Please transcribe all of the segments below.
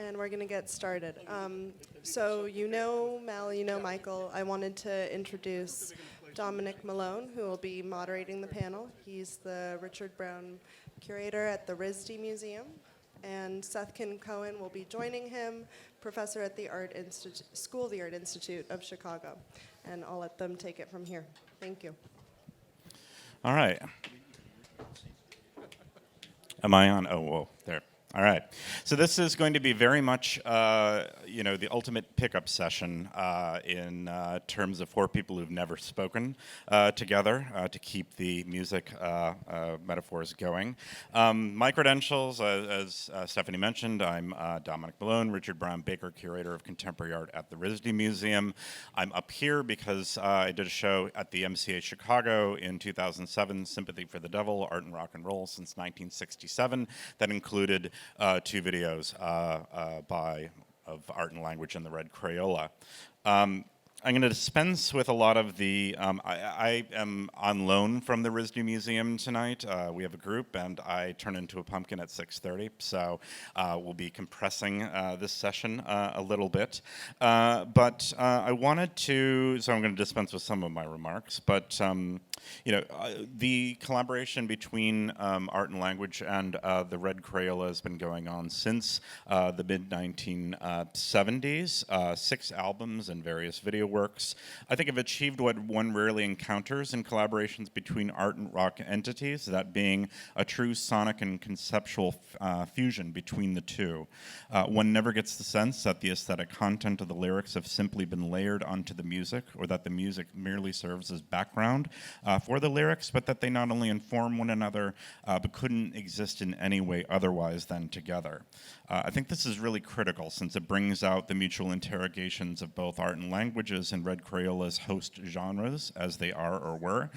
And we're going to get started. So you know Mel, you know Michael. I wanted to introduce Dominic Molon, who will be moderating the panel. He's the Richard Brown Curator at the RISD Museum. And Seth Kim-Cohen will be joining him, professor at the School of the Art Institute of Chicago. And I'll let them take it from here. Thank you. All right. Am I on? Oh, whoa, there. All right. So this is going to be very much, the ultimate pickup session in terms of four people who've never spoken together to keep the music metaphors going. My credentials, as Stephanie mentioned, I'm Dominic Molon, Richard Brown Baker Curator of Contemporary Art at the RISD Museum. I'm up here because I did a show at the MCA Chicago in 2007, Sympathy for the Devil, Art and Rock and Roll since 1967, that included two videos of art and language in the Red Crayola. I'm going to dispense with a lot of the, I am on loan from the RISD Museum tonight. We have a group, and I turn into a pumpkin at 6:30, so we'll be compressing this session a little bit. But I wanted to, so I'm going to dispense with some of my remarks, but the collaboration between art and language and the Red Crayola has been going on since the mid-1970s. 6 albums and various video works, I think, have achieved what one rarely encounters in collaborations between art and rock entities, that being a true sonic and conceptual fusion between the two. One never gets the sense that the aesthetic content of the lyrics have simply been layered onto the music, or that the music merely serves as background for the lyrics, but that they not only inform one another, but couldn't exist in any way otherwise than together. I think this is really critical, since it brings out the mutual interrogations of both art and languages in Red Crayola's host genres, as they are or were,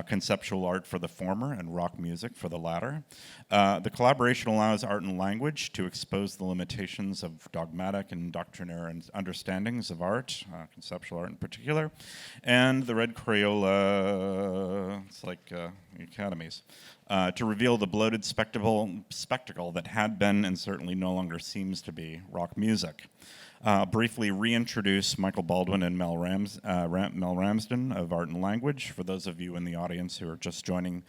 conceptual art for the former and rock music for the latter. The collaboration allows art and language to expose the limitations of dogmatic and doctrinaire understandings of art, conceptual art in particular, and the Red Crayola, it's like academies, to reveal the bloated spectacle that had been and certainly no longer seems to be rock music. Briefly reintroduce Michael Baldwin and Mel Ramsden of Art and Language, for those of you in the audience who are just joining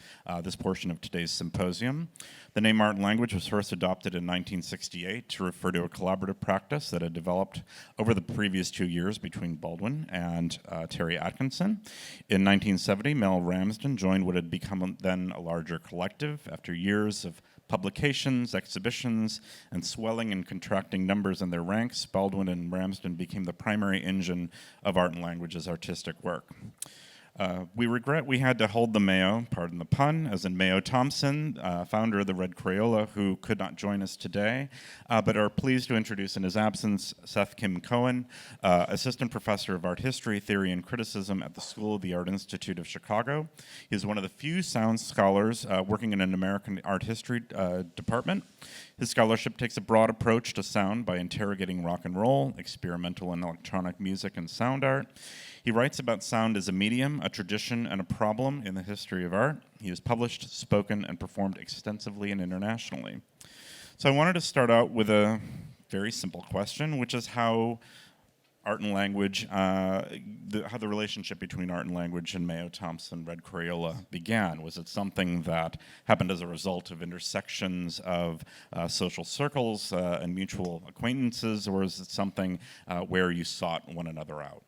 this portion of today's symposium. The name Art and Language was first adopted in 1968 to refer to a collaborative practice that had developed over the previous 2 years between Baldwin and Terry Atkinson. In 1970, Mel Ramsden joined what had become then a larger collective after years of publications, exhibitions, and swelling and contracting numbers in their ranks. Baldwin and Ramsden became the primary engine of Art and Language's artistic work. We regret we had to hold the Mayo, pardon the pun, as in Mayo Thompson, founder of the Red Krayola, who could not join us today, but are pleased to introduce in his absence Seth Kim-Cohen, Assistant Professor of Art History, Theory, and Criticism at the School of the Art Institute of Chicago. He is one of the few sound scholars working in an American art history department. His scholarship takes a broad approach to sound by interrogating rock and roll, experimental and electronic music, and sound art. He writes about sound as a medium, a tradition, and a problem in the history of art. He has published, spoken, and performed extensively and internationally. So I wanted to start out with a very simple question, which is how art and language, how the relationship between art and language and Mayo Thompson, Red Crayola began. Was it something that happened as a result of intersections of social circles and mutual acquaintances, or is it something where you sought one another out?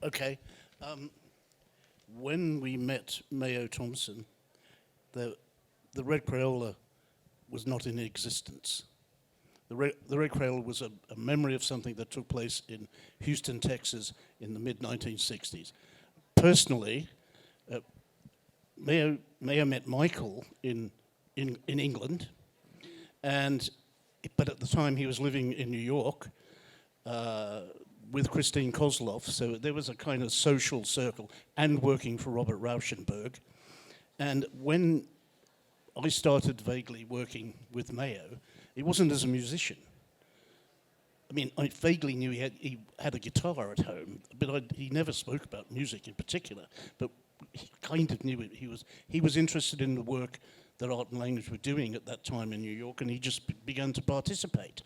Okay. When we met Mayo Thompson, the Red Crayola was not in existence. The Red Crayola was a memory of something that took place in Houston, Texas in the mid-1960s. Personally, Mayo met Michael in England, but at the time he was living in New York, with Christine Kozloff, so there was a kind of social circle, and working for Robert Rauschenberg. And when I started vaguely working with Mayo, it wasn't as a musician. I mean, I vaguely knew he had a guitar at home, but he never spoke about music in particular, but he kind of knew it. He was interested in the work that art and language were doing at that time in New York, and he just began to participate.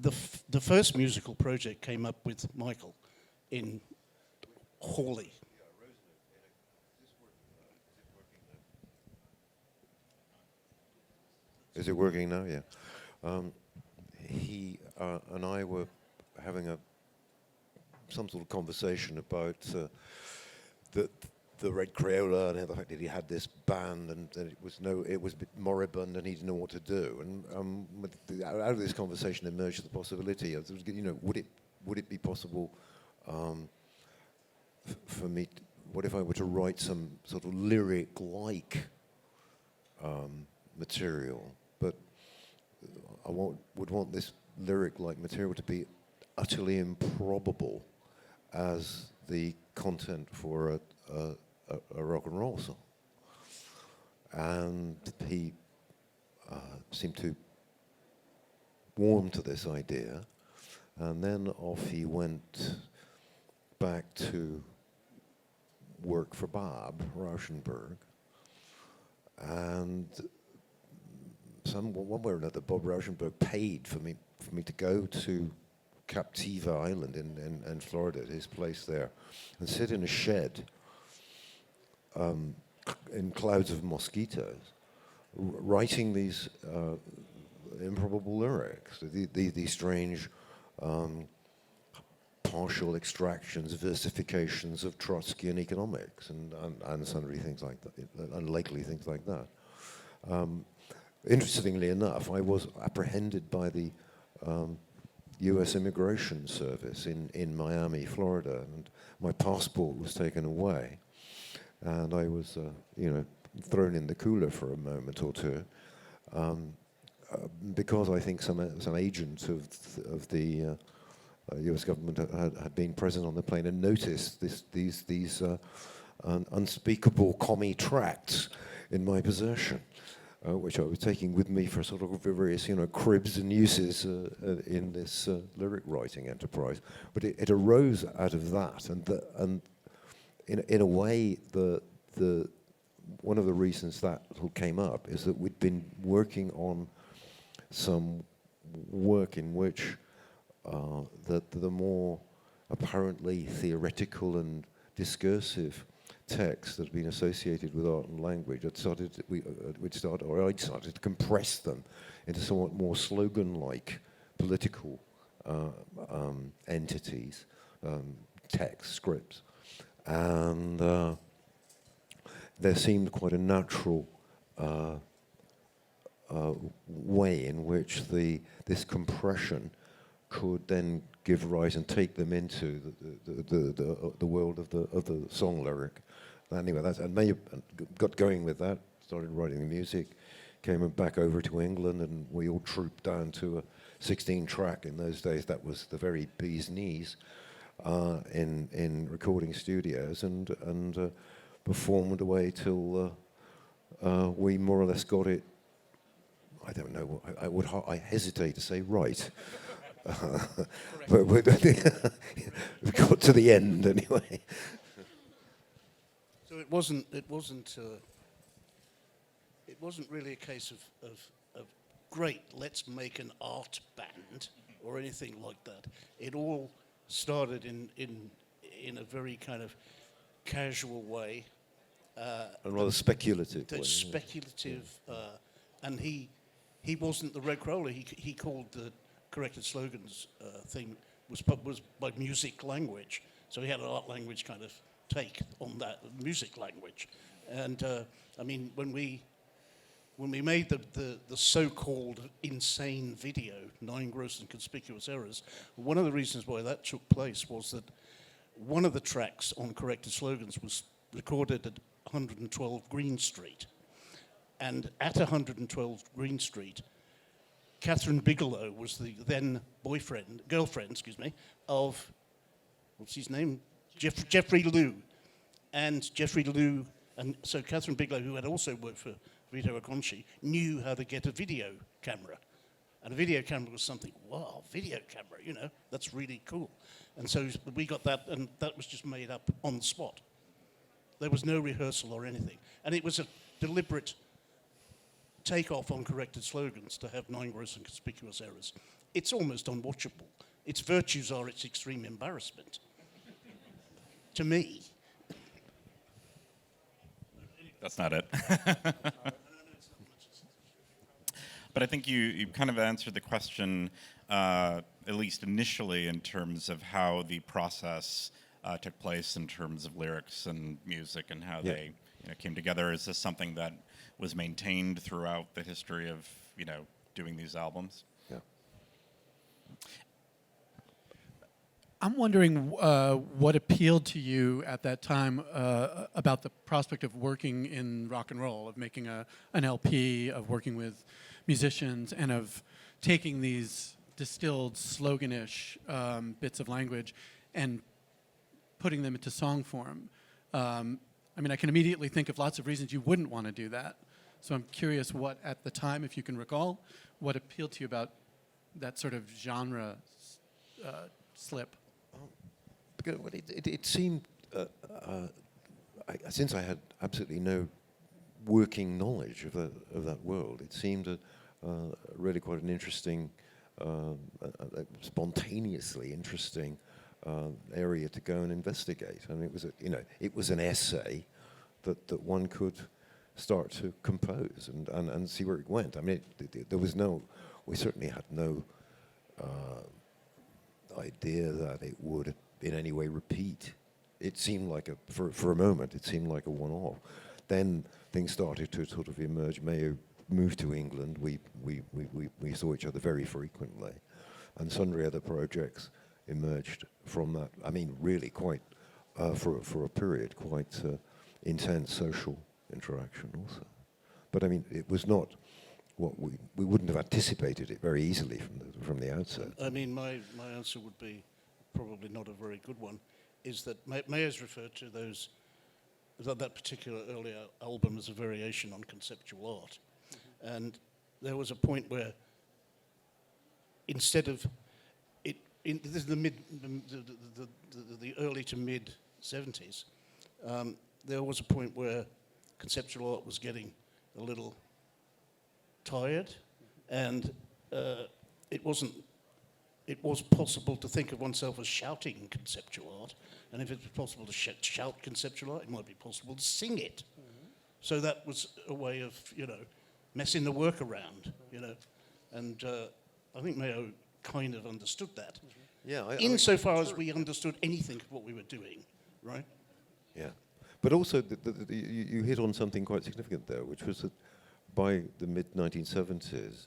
The first musical project came up with Michael in Hawley. Is it working now? Yeah. He and I were having some sort of conversation about the Red Crayola and the fact that he had this band and that it was a bit moribund and he didn't know what to do. And out of this conversation emerged the possibility of, would it be possible for me? What if I were to write some sort of lyric-like material? But I would want this lyric-like material to be utterly improbable as the content for a rock and roll song. And he seemed to warm to this idea, and then off he went back to work for Bob Rauschenberg, and one way or another, Bob Rauschenberg paid for me to go to Captiva Island in Florida, his place there, and sit in a shed in clouds of mosquitoes, writing these improbable lyrics, these strange partial extractions, versifications of Trotskyian economics, and sundry things like that, unlikely things like that. Interestingly enough, I was apprehended by the U.S. Immigration Service in Miami, Florida, and my passport was taken away, and I was, thrown in the cooler for a moment or two, because I think some agent of the U.S. government had been present on the plane and noticed these unspeakable commie tracts in my possession, which I was taking with me for sort of various, cribs and uses in this lyric writing enterprise. But it arose out of that, and in a way, one of the reasons that came up is that we'd been working on some work in which the more apparently theoretical and discursive texts that have been associated with art and language, I'd started to compress them into somewhat more slogan-like political entities, text, scripts. And there seemed quite a natural way in which this compression could then give rise and take them into the world of the song lyric. Anyway, and Mayo got going with that, started writing the music, came back over to England, and we all trooped down to a 16-track. In those days, that was the very bee's knees in recording studios, and performed away till we more or less got it. I don't know. I hesitate to say right. But we got to the end anyway. So it wasn't really a case of great, let's make an art band or anything like that. It all started in a very kind of casual way. And rather speculative way. Speculative, and he wasn't the Red Crayola. He called the corrected slogans thing was by music language. So he had an art language kind of take on that music language. And I mean, when we made the so-called insane video, 9 Gross and Conspicuous Errors, one of the reasons why that took place was that one of the tracks on corrected slogans was recorded at 112 Green Street. And at 112 Green Street, Catherine Bigelow was the then girlfriend, of, what's his name? Jeffrey Lew. And Jeffrey Lew, and so Catherine Bigelow, who had also worked for Vito Acconci, knew how to get a video camera. And a video camera was something, wow, video camera, that's really cool. And so we got that, and that was just made up on the spot. There was no rehearsal or anything. And it was a deliberate take off on corrected slogans to have 9 gross and conspicuous errors. It's almost unwatchable. Its virtues are its extreme embarrassment. To me. That's not it. But I think you kind of answered the question, at least initially, in terms of how the process took place in terms of lyrics and music and how they came together. Is this something that was maintained throughout the history of doing these albums? Yeah. I'm wondering what appealed to you at that time about the prospect of working in rock and roll, of making an LP, of working with musicians, and of taking these distilled, sloganish bits of language and putting them into song form. I mean, I can immediately think of lots of reasons you wouldn't want to do that. So I'm curious what, at the time, if you can recall, what appealed to you about that sort of genre slip? Because it seemed, since I had absolutely no working knowledge of that world, it seemed really quite an interesting, spontaneously interesting area to go and investigate. I mean, it was an essay that one could start to compose and see where it went. I mean, we certainly had no idea that it would in any way repeat. It seemed like for a moment, it seemed like a one-off. Then things started to sort of emerge. Mayo moved to England. We saw each other very frequently, and sundry other projects emerged from that. I mean, really quite, for a period, quite intense social interaction also. But I mean, it was not what we wouldn't have anticipated it very easily from the outset. I mean, my answer would be probably not a very good one, is that Mayo's referred to that particular earlier album as a variation on conceptual art. Mm-hmm. And there was a point where instead of it, this is the early to mid 70s, there was a point where conceptual art was getting a little tired, and it was possible to think of oneself as shouting conceptual art, and if it was possible to shout conceptual art, it might be possible to sing it. Mm-hmm. So that was a way of, messing the work around, and I think Mayo kind of understood that. Mm-hmm. Yeah. Insofar as we understood anything of what we were doing, right? Yeah. But also, you hit on something quite significant there, which was that by the mid-1970s,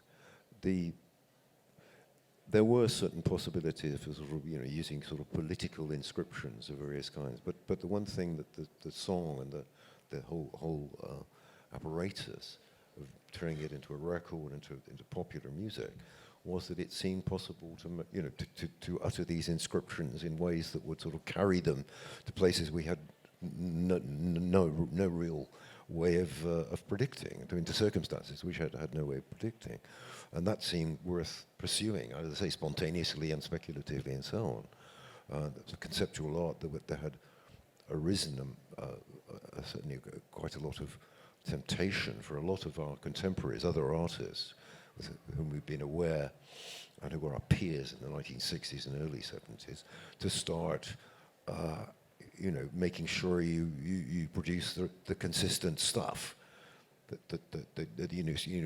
there were certain possibilities for sort of, using sort of political inscriptions of various kinds. But the one thing that the song and the whole apparatus of turning it into a record, into popular music, was that it seemed possible to utter these inscriptions in ways that would sort of carry them to places we had no real way of predicting, into circumstances which had no way of predicting. And that seemed worth pursuing, as I say, spontaneously and speculatively and so on. The conceptual art that had arisen, certainly quite a lot of temptation for a lot of our contemporaries, other artists with whom we've been aware and who were our peers in the 1960s and early 70s, to start making sure you produce the consistent stuff that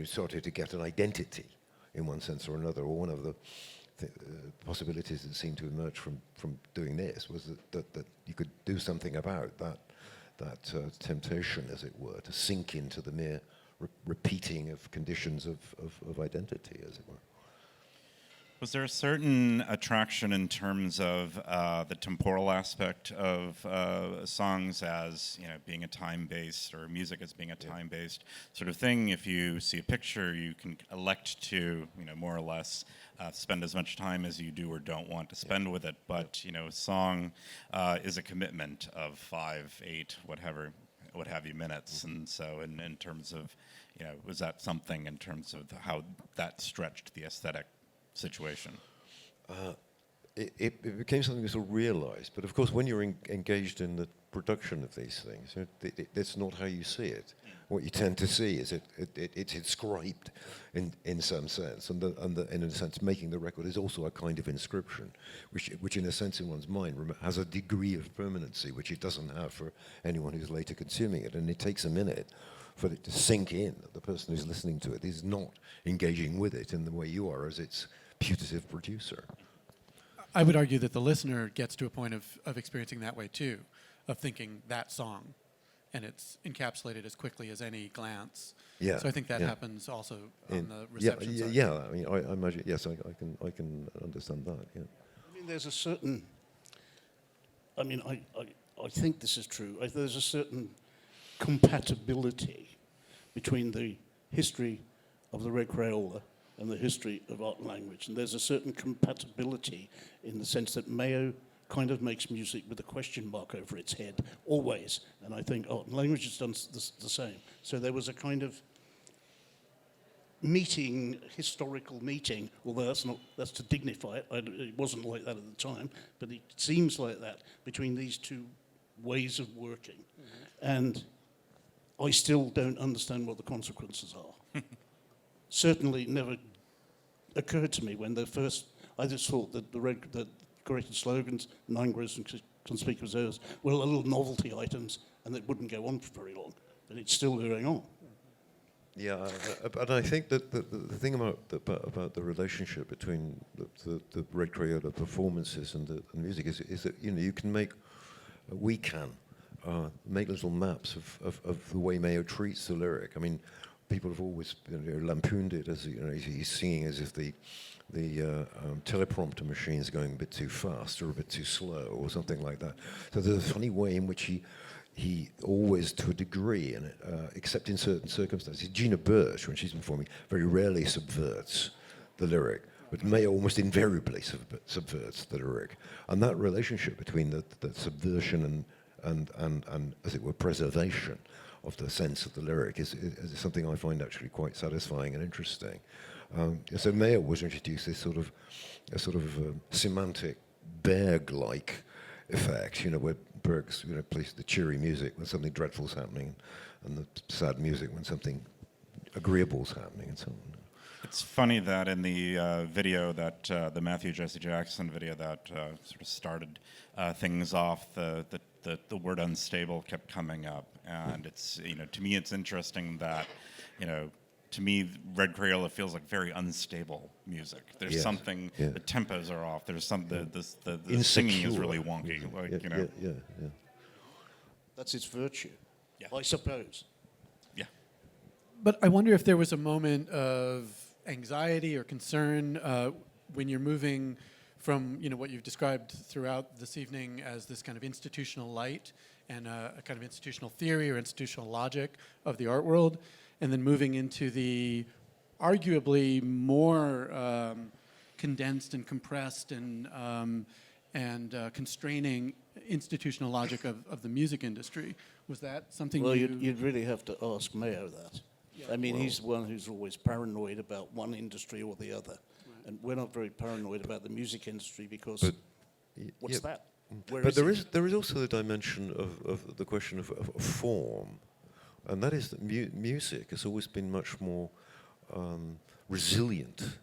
started to get an identity in one sense or another. Or one of the possibilities that seemed to emerge from doing this was that you could do something about that temptation, as it were, to sink into the mere repeating of conditions of identity, as it were. Was there a certain attraction in terms of the temporal aspect of songs as being a time-based, or music as being a time-based sort of thing? If you see a picture, you can elect to more or less spend as much time as you do or don't want to spend with it. But a song is a commitment of 5, 8, what have you minutes, and so in terms of was that something in terms of how that stretched the aesthetic situation? it became something sort of realised. But of course, when you're engaged in the production of these things, that's not how you see it. What you tend to see is it's inscribed in some sense, and in a sense, making the record is also a kind of inscription, which in a sense in one's mind has a degree of permanency which it doesn't have for anyone who's later consuming it, and it takes a minute for it to sink in that the person who's listening to it is not engaging with it in the way you are as its putative producer. I would argue that the listener gets to a point of experiencing that way too, of thinking that song, and it's encapsulated as quickly as any glance. Yeah. So I think that yeah. happens also on the reception side. Yeah. I mean, I imagine. Yes, I can understand that. Yeah. I mean, there's a certain. I mean, I think this is true. There's a certain compatibility between the history of the Red Crayola and the history of art and language. And there's a certain compatibility in the sense that Mayo kind of makes music with a question mark over its head, always. And I think art and language has done the same. So there was a kind of historical meeting, although that's to dignify it. It wasn't like that at the time, but it seems like that between these two ways of working. Mm-hmm. And I still don't understand what the consequences are. Certainly never occurred to me when I just thought that the corrected slogans, 9 gross and conspicuous errors, were little novelty items and that wouldn't go on for very long, but it's still going on. Yeah, and I think that the thing about the relationship between the Red Crayola performances and the music is that we can make little maps of the way Mayo treats the lyric. I mean, people have always lampooned it as he's singing as if the teleprompter machine is going a bit too fast or a bit too slow or something like that. So there's a funny way in which he always, to a degree, and except in certain circumstances, Gina Birch, when she's performing, very rarely subverts the lyric, but Mayo almost invariably subverts the lyric. And that relationship between the subversion and, as it were, preservation of the sense of the lyric is something I find actually quite satisfying and interesting. So Mayo was introduced this sort of semantic Berg-like effect, where Berg's plays the cheery music when something dreadful's happening, and the sad music when something agreeable's happening, and so on. It's funny that in the video that the Matthew Jesse Jackson video that sort of started things off, the word unstable kept coming up, and it's to me it's interesting that to me Red Crayola feels like very unstable music. There's something, the tempos are off. There's some the singing is really wonky. Yeah. That's its virtue, I suppose. Yeah. But I wonder if there was a moment of anxiety or concern when you're moving from what you've described throughout this evening as this kind of institutional light and a kind of institutional theory or institutional logic of the art world, and then moving into the arguably more condensed and compressed and constraining institutional logic of the music industry. Was that something? Well, you'd really have to ask Mayo that. Yeah. I mean, he's the one who's always paranoid about one industry or the other. Right. And we're not very paranoid about the music industry because what's that? But there is also the dimension of the question of form, and that is that music has always been much more resilient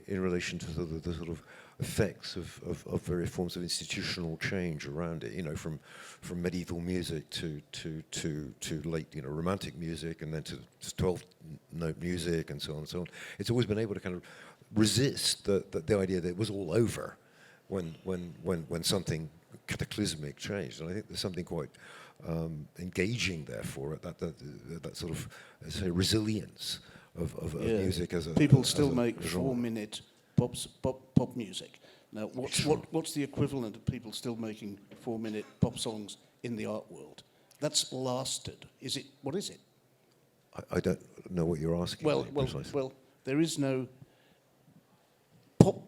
in relation to the sort of effects of various forms of institutional change around it. From medieval music to late romantic music, and then to 12-note music, and so on and so on. It's always been able to kind of resist the idea that it was all over when something cataclysmic changed. And I think there's something quite engaging, therefore, at that sort of, let's say, resilience of music as a people still make 4-minute pop music. Now, what's the equivalent of people still making 4-minute pop songs in the art world? That's lasted. What is it? I don't know what you're asking. Well, there is no pop.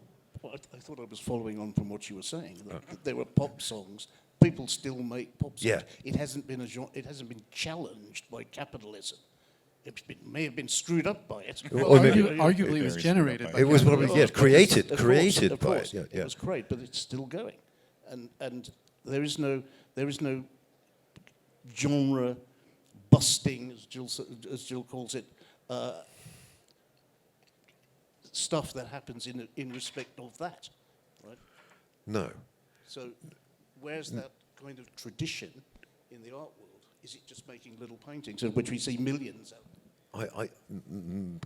I thought I was following on from what you were saying. There were pop songs. People still make pop songs. Yeah. It hasn't been challenged by capitalism. may have been screwed up by it. Or maybe- Arguably, it was Very generated. screwed by It was Gandhi. probably, yes, created Of course, by course, it. Yeah, it yeah. was great, but it's still going, and there is no genre busting, as Jill calls it, stuff that happens in respect of that, right? No. So, where's that kind of tradition in the art world? Is it just making little paintings, of which we see millions of?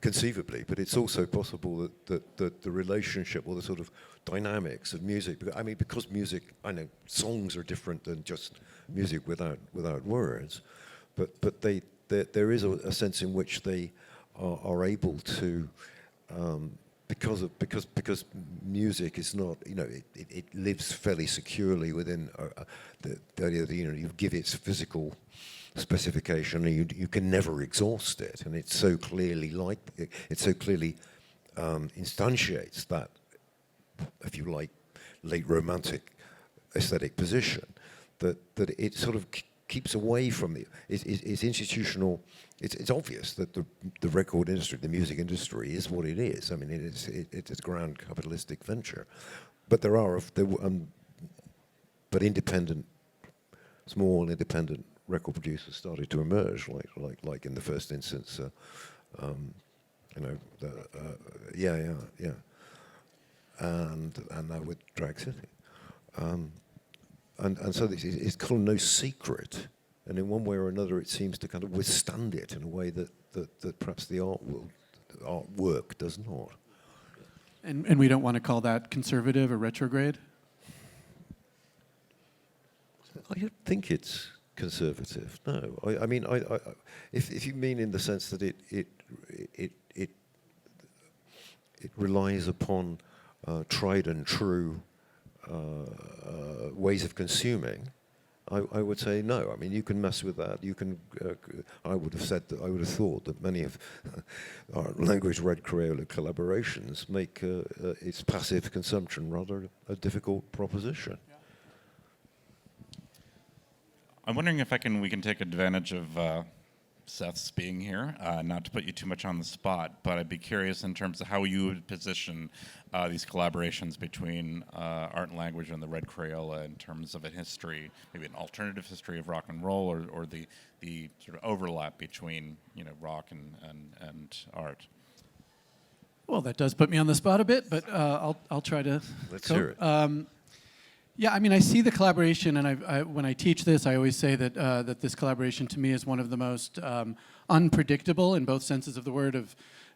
Conceivably, but it's also possible that the relationship or the sort of dynamics of music, because music, I know songs are different than just music without words, but there is a sense in which they are able to, because music is not, it lives fairly securely within the idea that, you give its physical specification, and you can never exhaust it, and it so clearly instantiates that, if you like, late romantic aesthetic position, that it sort of keeps away from it's institutional. It's obvious that the record industry, the music industry, is what it is. I mean, it's a grand capitalistic venture, but but small independent record producers started to emerge, like in the first instance, and now with Drag City, and so it's kind of no secret, and in one way or another, it seems to kind of withstand it in a way that perhaps the artwork does not. And we don't want to call that conservative or retrograde? I don't think it's conservative. No, I mean, if you mean in the sense that it relies upon tried and true ways of consuming, I would say no. I mean, you can mess with that. You can. I would have thought that many of our language Red Crayola collaborations make its passive consumption rather a difficult proposition. I'm wondering if we can take advantage of Seth's being here, not to put you too much on the spot, but I'd be curious in terms of how you would position these collaborations between art and language and the Red Crayola in terms of a history, maybe an alternative history of rock and roll, or the sort of overlap between rock and art. Well, that does put me on the spot a bit, but I'll try to. Let's hear it. Yeah, I mean, I see the collaboration, and when I teach this, I always say that this collaboration to me is one of the most unpredictable in both senses of the word.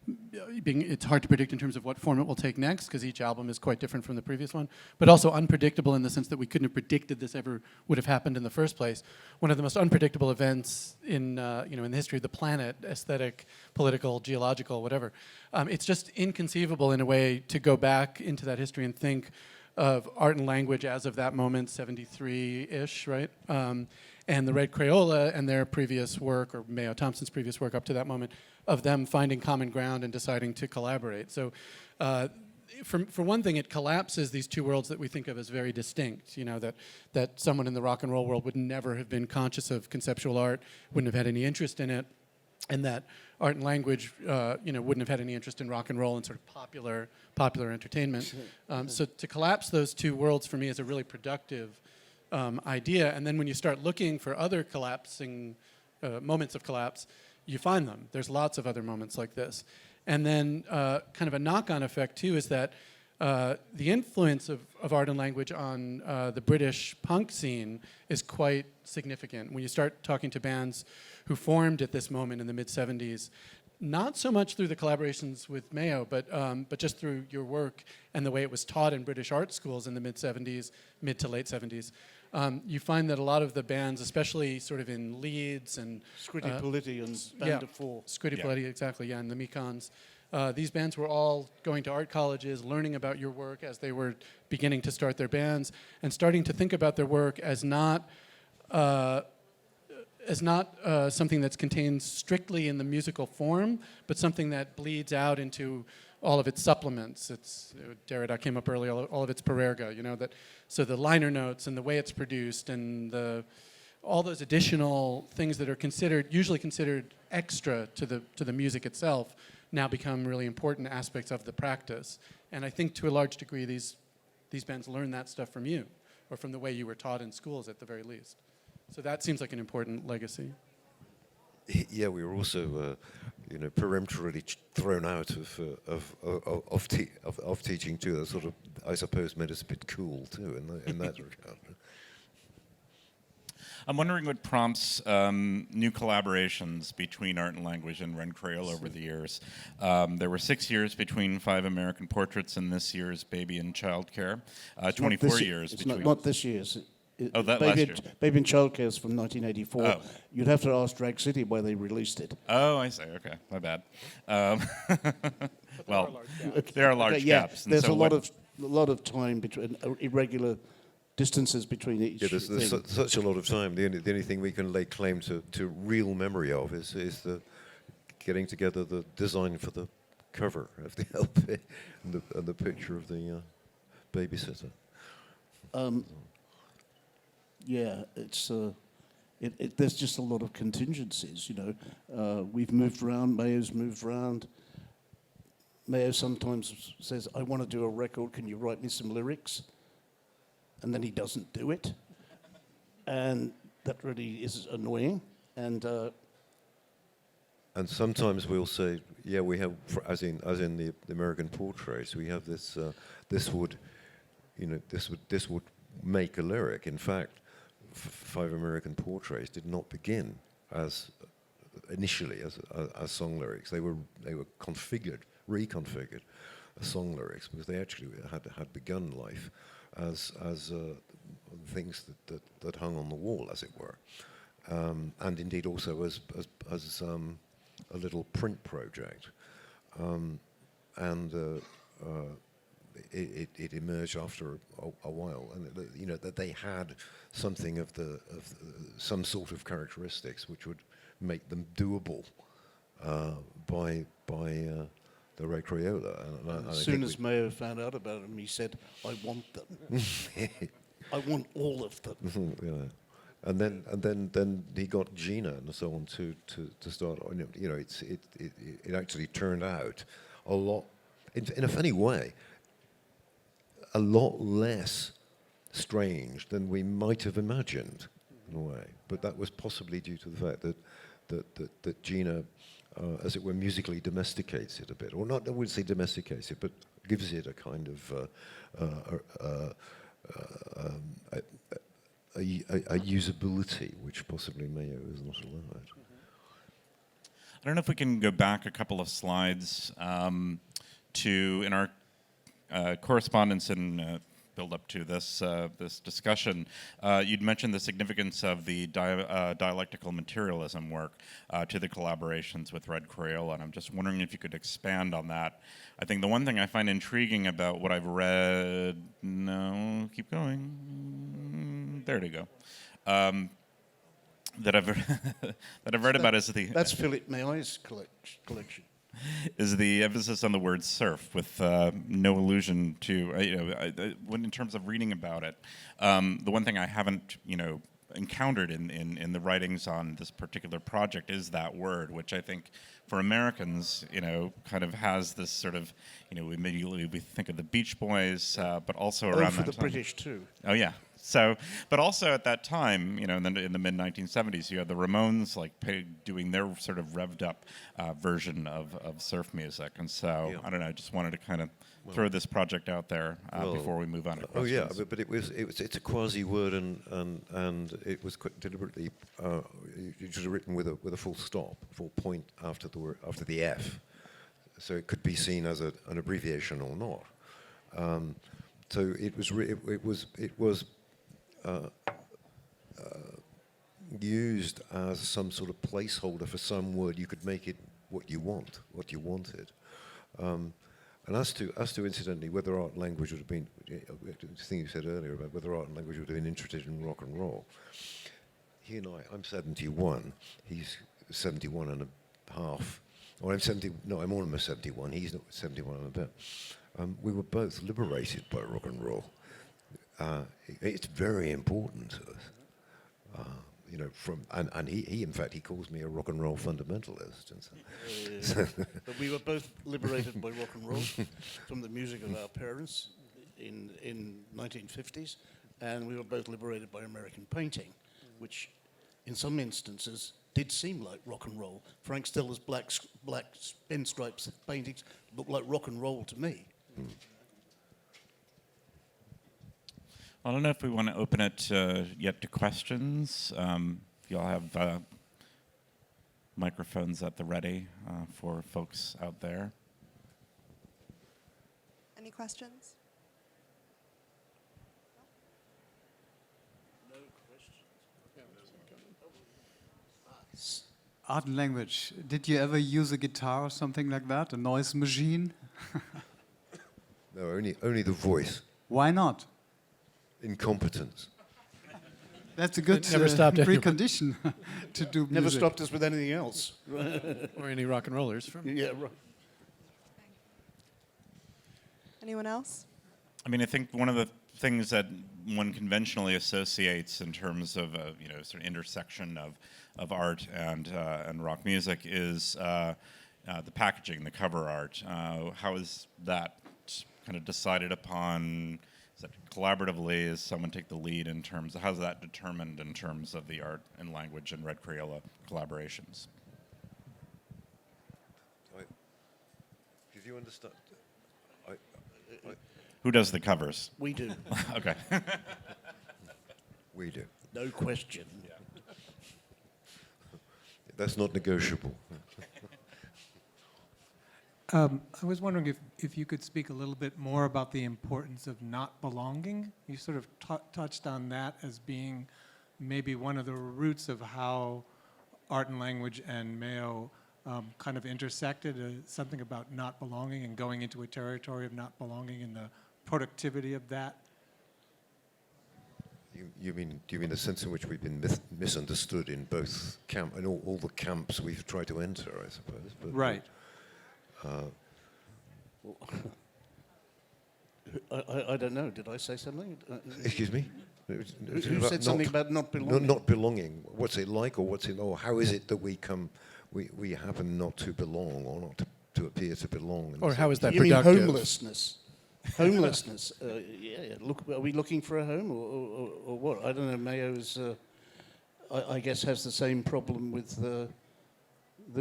It's hard to predict in terms of what form it will take next, because each album is quite different from the previous one, but also unpredictable in the sense that we couldn't have predicted this ever would have happened in the first place. One of the most unpredictable events in the history of the planet, aesthetic, political, geological, whatever. It's just inconceivable in a way to go back into that history and think of art and language as of that moment, 73-ish, right? And the Red Crayola and their previous work, or Mayo Thompson's previous work up to that moment, of them finding common ground and deciding to collaborate. So for one thing, it collapses these two worlds that we think of as very distinct, that someone in the rock and roll world would never have been conscious of conceptual art, wouldn't have had any interest in it, and that art and language, wouldn't have had any interest in rock and roll and sort of popular entertainment. So to collapse those two worlds for me is a really productive idea. And then when you start looking for other collapsing moments of collapse, you find them. There's lots of other moments like this. And then kind of a knock-on effect too is that the influence of art and language on the British punk scene is quite significant. When you start talking to bands who formed at this moment in the mid-'70s, not so much through the collaborations with Mayo, but just through your work and the way it was taught in British art schools in the mid-'70s, mid to late '70s, you find that a lot of the bands, especially sort of in Leeds and Scritti Politti and Band of Four. Scritti Politti, exactly, and the Mekons. These bands were all going to art colleges, learning about your work as they were beginning to start their bands, and starting to think about their work as not something that's contained strictly in the musical form, but something that bleeds out into all of its supplements. It's Derrida came up earlier. All of its parerga. So the liner notes and the way it's produced and the all those additional things that are usually considered extra to the music itself, now become really important aspects of the practice. And I think to a large degree, these bands learn that stuff from you, or from the way you were taught in schools at the very least. So that seems like an important legacy. Yeah, we were also, peremptorily thrown out of teaching too. That sort of, I suppose, made us a bit cool too in that regard. I'm wondering what prompts new collaborations between art and language and Red Crayola over the years. There were 6 years between 5 American Portraits and this year's Baby and Child Care. 24 years it's between. not this year's. Last year. Baby and Childcare is from 1984. Oh. You'd have to ask Drag City why they released it. Oh, I see. Okay, my bad. Well, there are large gaps. And there's so a lot of time between irregular distances between each. Yeah, there's such a lot of time. The only thing we can lay claim to real memory of is the getting together the design for the cover of the LP and the picture of the babysitter. Yeah, it's there's just a lot of contingencies, We've moved around, Mayo's moved around. Mayo sometimes says, I want to do a record, can you write me some lyrics? And then he doesn't do it. And that really is annoying. And sometimes we'll say, yeah, we have, as in the American Portraits, we have this. This would make a lyric. In fact, 5 American Portraits did not begin initially as song lyrics. They were reconfigured as song lyrics because they actually had begun life as things that hung on the wall, as it were, and indeed also as a little print project, It emerged after a while, and that they had something of some sort of characteristics which would make them doable by the Red Crayola. And as soon as Mayo found out about them, he said, "I want them. I want all of them." Yeah. And then he got Gina and so on to start. It actually turned out a lot, in a funny way, a lot less strange than we might have imagined, in a way. But that was possibly due to the fact that Gina, as it were, musically domesticates it a bit, or not. I wouldn't say domesticates it, but gives it a kind of a usability which possibly Mayo is not allowed. I don't know if we can go back a couple of slides to in our correspondence and build up to this this discussion. You'd mentioned the significance of the dialectical materialism work to the collaborations with Red Crayola, and I'm just wondering if you could expand on that. I think the one thing I find intriguing about what I've read, no, keep going, there you go, that I've read about is the... That's Philip May's collection. Is the emphasis on the word surf with no allusion to, when in terms of reading about it, the one thing I haven't, encountered in the writings on this particular project is that word, which I think for Americans, kind of has this sort of, immediately we think of the Beach Boys, but also around for that the time. British too. Oh yeah. So, but also at that time, in the mid 1970s, you had the Ramones doing their sort of revved up version of surf music, and so I don't know. I just wanted to kind of throw this project out there before we move on to questions. Oh yeah, but it's a quasi word, and it was quite deliberately it was written with a full stop, full point after the word, after the F, so it could be seen as an abbreviation or not. So it was used as some sort of placeholder for some word. You could make it what you wanted. And as to incidentally, whether art and language would have been, the thing you said earlier about whether art and language would have been interested in rock and roll. He and I'm 71. He's 71 and a half. Or I'm 70. No, I'm almost 71. He's not 71 and a bit. We were both liberated by rock and roll. It's very important to us. you know, and he in fact he calls me a rock and roll fundamentalist. And so, But we were both liberated by rock and roll from the music of our parents in 1950s, and we were both liberated by American painting, which in some instances did seem like rock and roll. Frank Stiller's black pinstripes paintings looked like rock and roll to me. I don't know if we want to open it yet to questions. If y'all have microphones at the ready for folks out there. Any questions? Art and language. Did you ever use a guitar or something like that? A noise machine? no, only the voice. Why not? Incompetence. That's a good never stopped anyone. precondition to do music. Never stopped us with anything else. Or any rock and rollers from. Yeah, right. Anyone else? I mean, I think one of the things that one conventionally associates in terms of sort of intersection of art and rock music is the packaging, the cover art. How is that kind of decided upon? Is that collaboratively? Is someone take the lead in terms of how's that determined in terms of the art and language and Red Crayola collaborations? Did you understand? Who does the covers? We do. Okay. We do. No question. That's not negotiable. I was wondering if you could speak a little bit more about the importance of not belonging. You sort of touched on that as being maybe one of the roots of how art and language and Mayo kind of intersected, something about not belonging and going into a territory of not belonging and the productivity of that. Do you mean the sense in which we've been misunderstood in both in all the camps we've tried to enter, I suppose. But, Right. I don't know. Did I say something? Excuse me? Who said something about not belonging? Not belonging. What's it like, or how is it that we happen not to belong, or not to appear to belong? Or how is that You mean productive? homelessness? Homelessness. Yeah. Look, are we looking for a home, or what? I don't know. Mayo's, I guess, has the same problem with the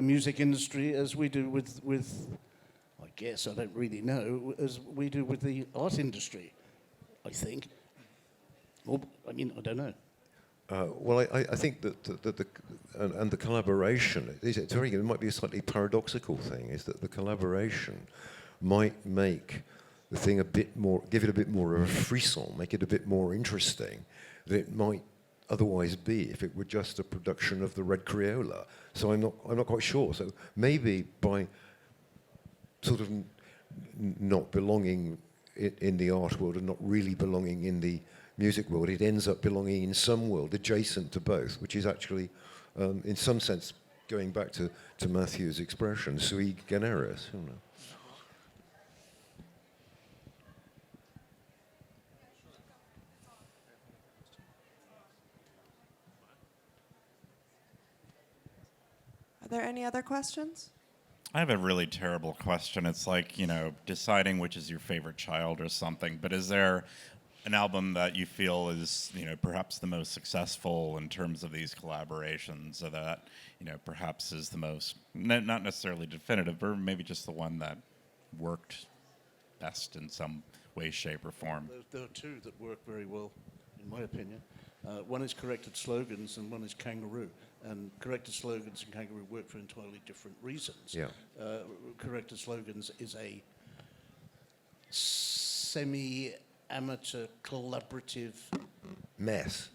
music industry as we do with. I guess I don't really know, as we do with the art industry. I think. Or, I mean, I don't know. Well, I think that the collaboration, it might be a slightly paradoxical thing, is that the collaboration might make the thing give it a bit more of a frisson, make it a bit more interesting than it might otherwise be if it were just a production of the Red Crayola. So I'm not quite sure. So maybe by sort of not belonging in the art world and not really belonging in the music world, it ends up belonging in some world adjacent to both, which is actually, in some sense, going back to Matthew's expression, sui generis. You know. Are there any other questions? I have a really terrible question. It's like, deciding which is your favorite child or something, but is there an album that you feel is, perhaps the most successful in terms of these collaborations, or that, perhaps is the most, not necessarily definitive, but maybe just the one that worked best in some way, shape, or form? There are two that work very well, in my opinion. One is Corrected Slogans and one is Kangaroo. And Corrected Slogans and Kangaroo work for entirely different reasons. Yeah. Corrected Slogans is a semi-amateur collaborative Mess.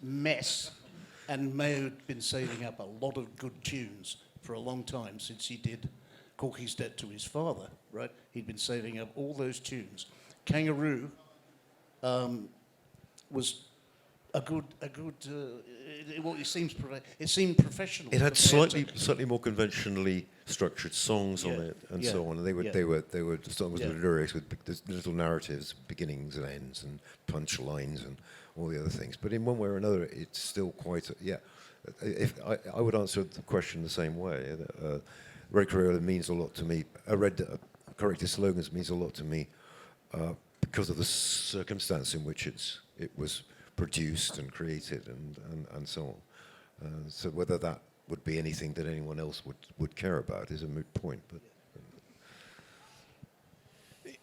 And Mayo had been saving up a lot of good tunes for a long time since he did Corky's Debt to His Father, right? He'd been saving up all those tunes. Kangaroo was it seemed professional. It had slightly more conventionally structured songs on it, and so on. And they were songs with lyrics with little narratives, beginnings and ends, and punchlines, and all the other things. But in one way or another, it's still quite if I would answer the question the same way. Red Crayola means a lot to me. Corrective slogans means a lot to me because of the circumstance in which it was produced and created and so on. So whether that would be anything that anyone else would care about is a moot point. But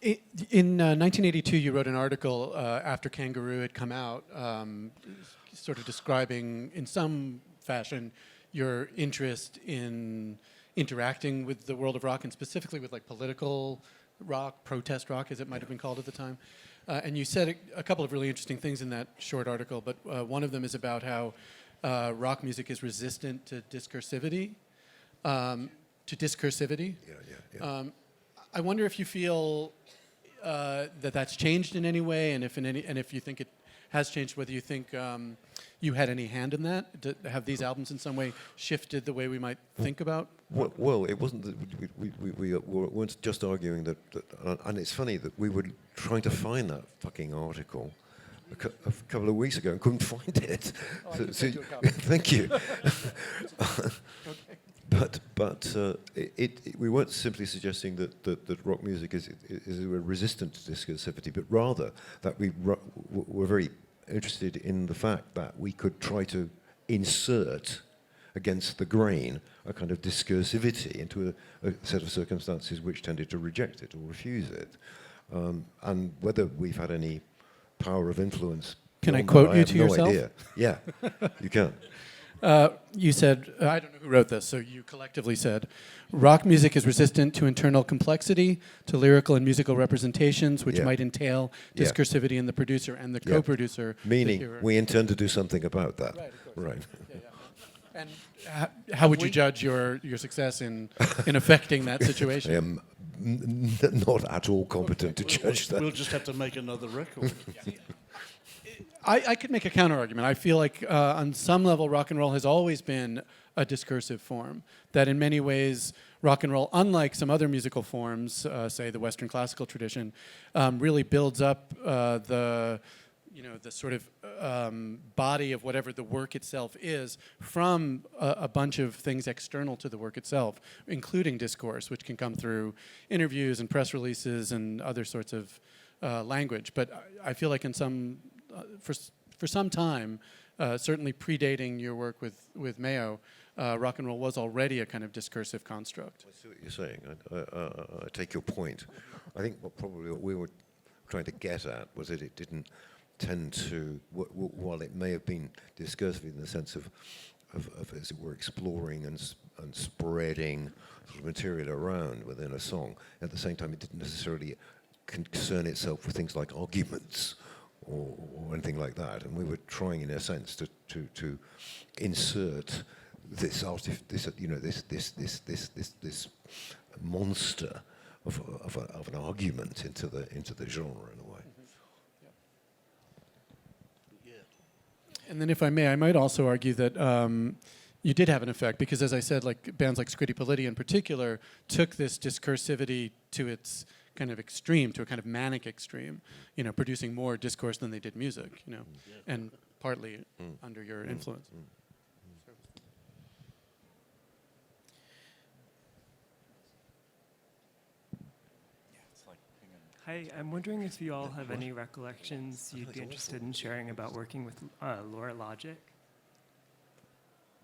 in 1982, you wrote an article after Kangaroo had come out, sort of describing, in some fashion, your interest in interacting with the world of rock, and specifically with like political rock, protest rock, as it might have been called at the time. And you said a couple of really interesting things in that short article, but one of them is about how rock music is resistant to discursivity. yeah. I wonder if you feel that that's changed in any way, and if you think it has changed, whether you think you had any hand in that. Have these albums in some way shifted the way we might think about? Well, it wasn't that we weren't just arguing that, and it's funny that we were trying to find that fucking article a couple of weeks ago and couldn't find it. Oh, I can send you a copy. Thank you. Okay. But we weren't simply suggesting that rock music is resistant to discursivity, but rather that we were very interested in the fact that we could try to insert against the grain a kind of discursivity into a set of circumstances which tended to reject it or refuse it. And whether we've had any power of influence. Can I beyond quote that, you have to no yourself? idea. Yeah, you can. You said, I don't know who wrote this, so you collectively said, rock music is resistant to internal complexity, to lyrical and musical representations, which Yeah. might entail Yeah. discursivity in the producer and the Yeah. co-producer. the Meaning, hearer. we intend to do something about that. Right, of course. Right. Yeah, yeah. And how would you judge your success in affecting that I situation? am not at all competent to judge that. We'll just have to make another record. I could make a counter argument. I feel like on some level, rock and roll has always been a discursive form. That in many ways, rock and roll, unlike some other musical forms, say the Western classical tradition, really builds up the sort of body of whatever the work itself is from a bunch of things external to the work itself, including discourse, which can come through interviews and press releases and other sorts of language. But I feel like in some for some time, certainly predating your work with Mayo, rock and roll was already a kind of discursive construct. I see what you're saying. I take your point. I think what we were trying to get at was that it didn't tend to, while it may have been discursive in the sense of as it were, exploring and spreading sort of material around within a song, at the same time it didn't necessarily concern itself with things like arguments or anything like that, and we were trying, in a sense, to insert this this monster of an argument into the genre in a way. And then, if I may, I might also argue that you did have an effect, because, as I said, like bands like Scritti Politti in particular took this discursivity to its kind of extreme, to a kind of manic extreme, producing more discourse than they did music, and partly under your influence. Hi, I'm wondering if you all have any recollections you'd be interested in sharing about working with Laura Logic.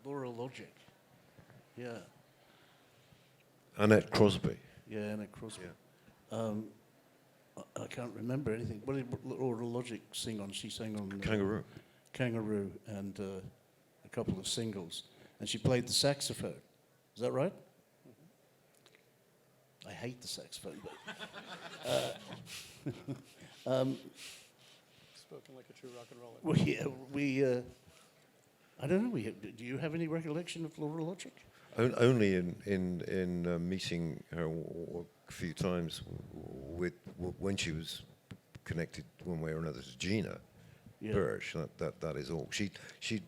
Laura Logic. Yeah. Annette Crosby. Yeah, Annette Crosby. I can't remember anything. What did Laura Logic sing on? She sang on Kangaroo. Kangaroo and a couple of singles. And she played the saxophone. Is that right? I hate the saxophone. Spoken like a true rock and roller. I don't know. Do you have any recollection of Laura Logic? Only in meeting her a few times when she was connected one way or another to Gina Birch. That is all. She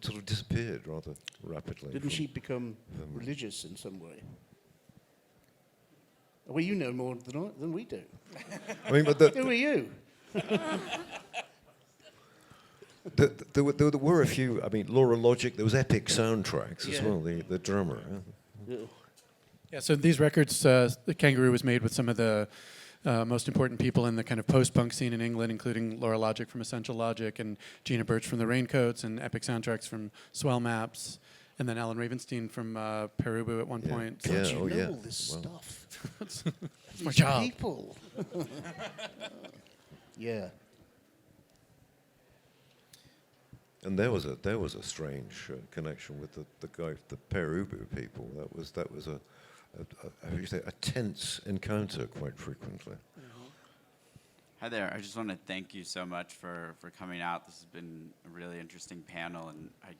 sort of disappeared rather rapidly. Didn't she become religious in some way? Well, you know more than we do. I mean, but Who are you? There were a few. I mean, Laura Logic. There was Epic Soundtracks as Yeah. well. The drummer. Yeah, so these records, the Kangaroo was made with some of the most important people in the kind of post-punk scene in England, including Laura Logic from Essential Logic and Gina Birch from the Raincoats and Epic Soundtracks from Swell Maps, and then Alan Ravenstein from Perubu at one point. Yeah. God, you Oh, know yeah. all this Well. stuff. It's my These job. People. Yeah. And there was a strange connection with the guy, the Perubu people. That was how do you say, a tense encounter quite frequently. Hi there. I just want to thank you so much for coming out. This has been a really interesting panel, and I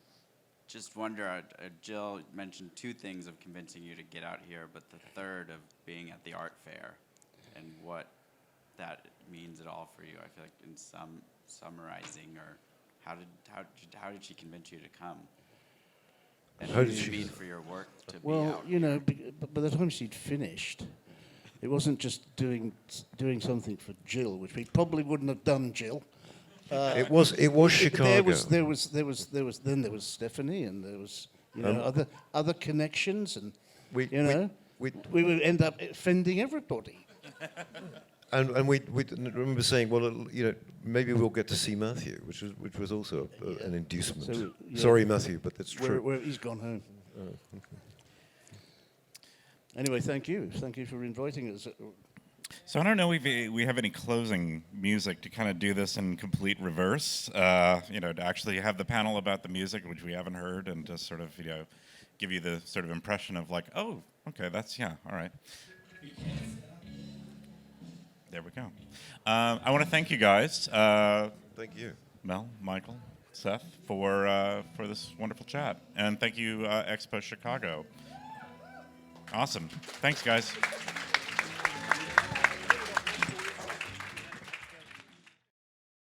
just wonder, Jill mentioned two things of convincing you to get out here, but the third of being at the art fair and what that means at all for you. I feel like in some summarizing, or how did she convince you to come? And How what did does it she- mean for your work to be Well, out you here? know, but by the time she'd finished, it wasn't just doing something for Jill, which we probably wouldn't have done, Jill. It was Chicago. There was Stephanie, and there was other connections, and We- we would end up offending everybody. And we remember saying, well, maybe we'll get to see Matthew, which was also an inducement. So, yeah. Sorry, Matthew, but it's true. He's gone home. Anyway, thank you for inviting us. So I don't know if we have any closing music to kind of do this in complete reverse. To actually have the panel about the music, which we haven't heard, and just sort of give you the sort of impression of like, oh, okay, all right. There we go. I want to thank you guys. Thank you. Mel, Michael, Seth, for this wonderful chat, and thank you, Expo Chicago. Awesome. Thanks, guys.